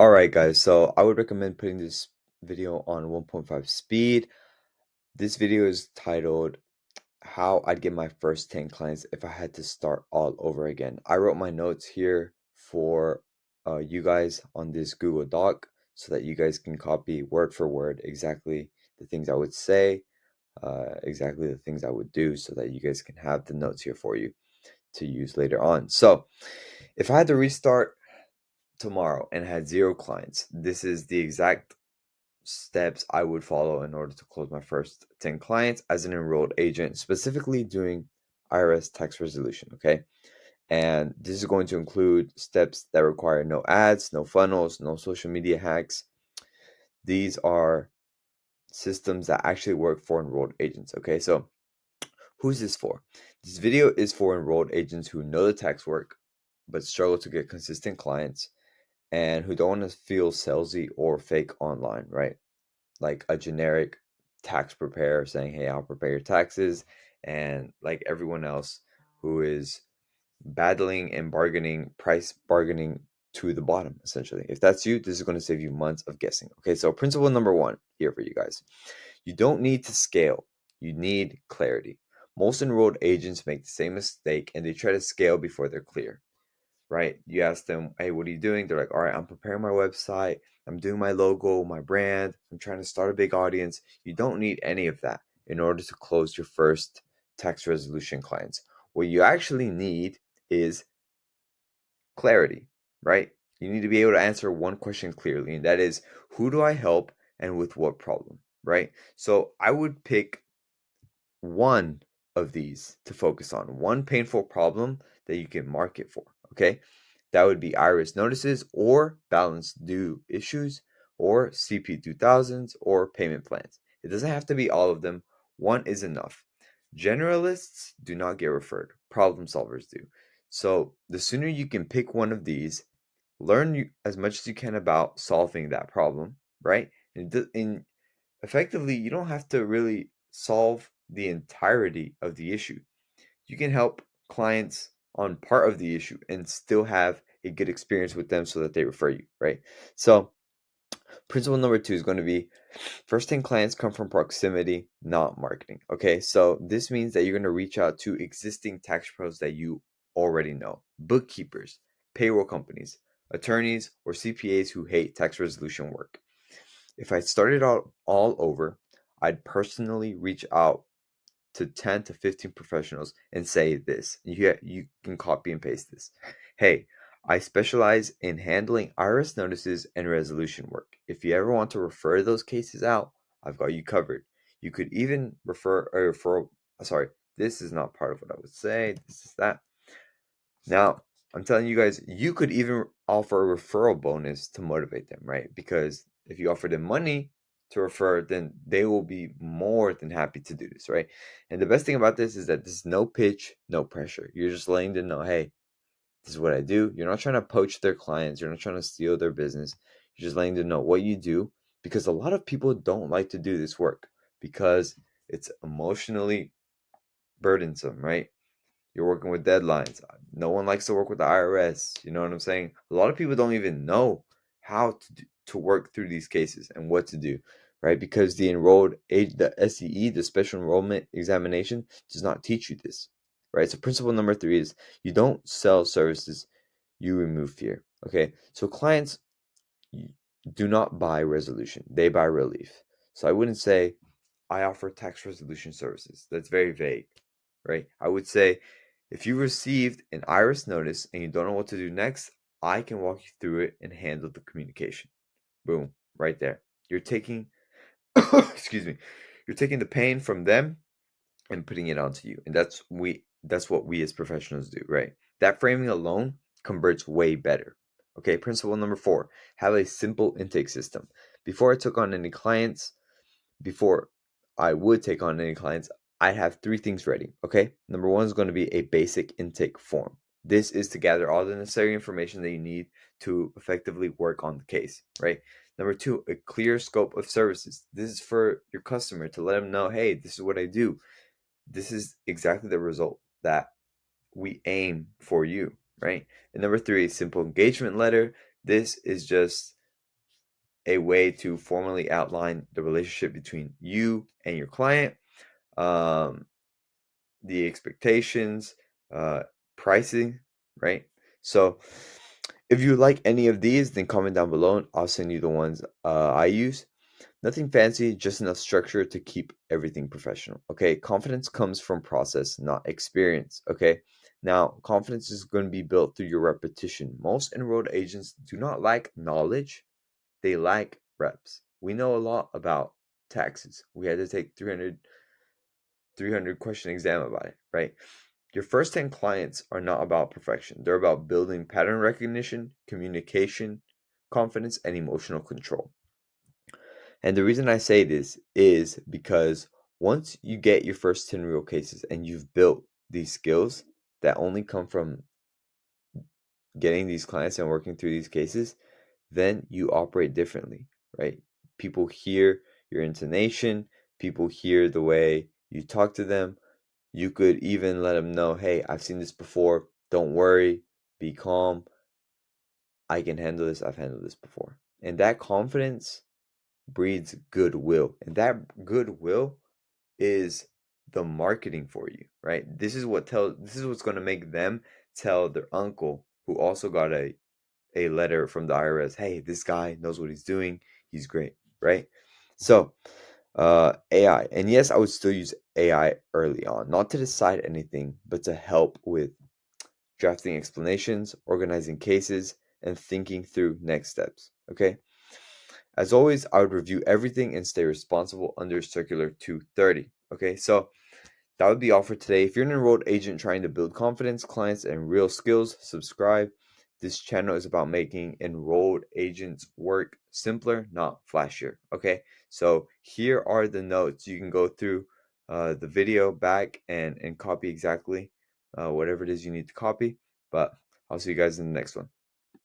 Alright guys, so I would recommend putting this video on 1.5 speed. This video is titled How I'd Get My First 10 Clients If I Had to Start All Over Again. I wrote my notes here for you guys on this Google Doc so that you guys can copy word for word exactly the things I would say, exactly the things I would do so that you guys can have the notes here for you to use later on. So if I had to restart tomorrow and had 0 clients, this is the exact steps I would follow in order to close my first 10 clients as an enrolled agent, specifically doing IRS tax resolution. Okay. And this is going to include steps that require no ads, no funnels, no social media hacks. These are systems that actually work for enrolled agents. Okay. So who's this for? This video is for enrolled agents who know the tax work but struggle to get consistent clients and who don't want to feel salesy or fake online, right? Like a generic tax preparer saying, "Hey, I'll prepare your taxes," and like everyone else who is battling and bargaining, price bargaining to the bottom, essentially. If that's you, this is going to save you months of guessing. Okay, so principle number 1 here for you guys. You don't need to scale, you need clarity. Most enrolled agents make the same mistake and they try to scale before they're clear, right? You ask them, "Hey, what are you doing?" They're like, "All right, I'm preparing my website. I'm doing my logo, my brand. I'm trying to start a big audience." You don't need any of that in order to close your first tax resolution clients. What you actually need is clarity, right? You need to be able to answer one question clearly, and that is, who do I help and with what problem, right? So I would pick one of these to focus on, one painful problem that you can market for, okay? That would be IRS notices or balance due issues or CP 2000s or payment plans. It doesn't have to be all of them. One is enough. Generalists do not get referred. Problem solvers do. So the sooner you can pick one of these, learn as much as you can about solving that problem, right? And effectively, you don't have to really solve the entirety of the issue. You can help clients on part of the issue and still have a good experience with them so that they refer you, right? So, principle number 2 is going to be first 10 clients come from proximity, not marketing. Okay, so this means that you're going to reach out to existing tax pros that you already know, bookkeepers, payroll companies, attorneys, or CPAs who hate tax resolution work. If I started out all over, I'd personally reach out to 10 to 15 professionals and say this. You can copy and paste this. "Hey, I specialize in handling IRS notices and resolution work. If you ever want to refer those cases out, I've got you covered." You could even refer a referral. Sorry, this is not part of what I would say. This is that. Now, I'm telling you guys, you could even offer a referral bonus to motivate them, right? Because if you offer them money to refer, then they will be more than happy to do this, right? And the best thing about this is that there's no pitch, no pressure. You're just letting them know, "Hey, this is what I do." You're not trying to poach their clients, you're not trying to steal their business. You're just letting them know what you do because a lot of people don't like to do this work because it's emotionally burdensome, right? You're working with deadlines. No one likes to work with the IRS. You know what I'm saying? A lot of people don't even know how to work through these cases and what to do, right? Because the enrolled age, the SEE, the special enrollment examination, does not teach you this, right? So principle number 3 is you don't sell services, you remove fear. Okay, so clients do not buy resolution; they buy relief. So I wouldn't say I offer tax resolution services. That's very vague, right? I would say if you received an IRS notice and you don't know what to do next, I can walk you through it and handle the communication. Boom, right there. You're taking, excuse me, you're taking the pain from them and putting it onto you. And that's what we as professionals do, right? That framing alone converts way better. Okay, principle number 4, have a simple intake system. Before I took on any clients, before I would take on any clients, I have 3 things ready. Okay. Number 1 is going to be a basic intake form. This is to gather all the necessary information that you need to effectively work on the case, right? Number 2, a clear scope of services. This is for your customer to let them know, "Hey, this is what I do. This is exactly the result that we aim for you," right? And number 3, simple engagement letter. This is just a way to formally outline the relationship between you and your client, um, the expectations, uh, pricing, right? So if you like any of these, then comment down below and I'll send you the ones I use. Nothing fancy, just enough structure to keep everything professional. Okay, confidence comes from process, not experience. Okay, now confidence is going to be built through your repetition. Most enrolled agents do not lack knowledge, they lack reps. We know a lot about taxes. We had to take 300 question exam about it, right? Your first 10 clients are not about perfection. They're about building pattern recognition, communication, confidence, and emotional control. And the reason I say this is because once you get your first 10 real cases and you've built these skills that only come from getting these clients and working through these cases, then you operate differently, right? People hear your intonation, people hear the way you talk to them. You could even let them know, hey, I've seen this before. Don't worry, be calm. I can handle this. I've handled this before. And that confidence breeds goodwill. And that goodwill is the marketing for you, right? This is what's going to make them tell their uncle who also got a letter from the IRS, hey, this guy knows what he's doing. He's great, right? So, AI. And yes, I would still use AI early on, not to decide anything, but to help with drafting explanations, organizing cases, and thinking through next steps. Okay. As always, I would review everything and stay responsible under Circular 230. Okay, so that would be all for today. If you're an enrolled agent trying to build confidence, clients, and real skills, subscribe. This channel is about making enrolled agents work simpler, not flashier. Okay, so here are the notes. You can go through the video back and copy exactly whatever it is you need to copy. But I'll see you guys in the next one.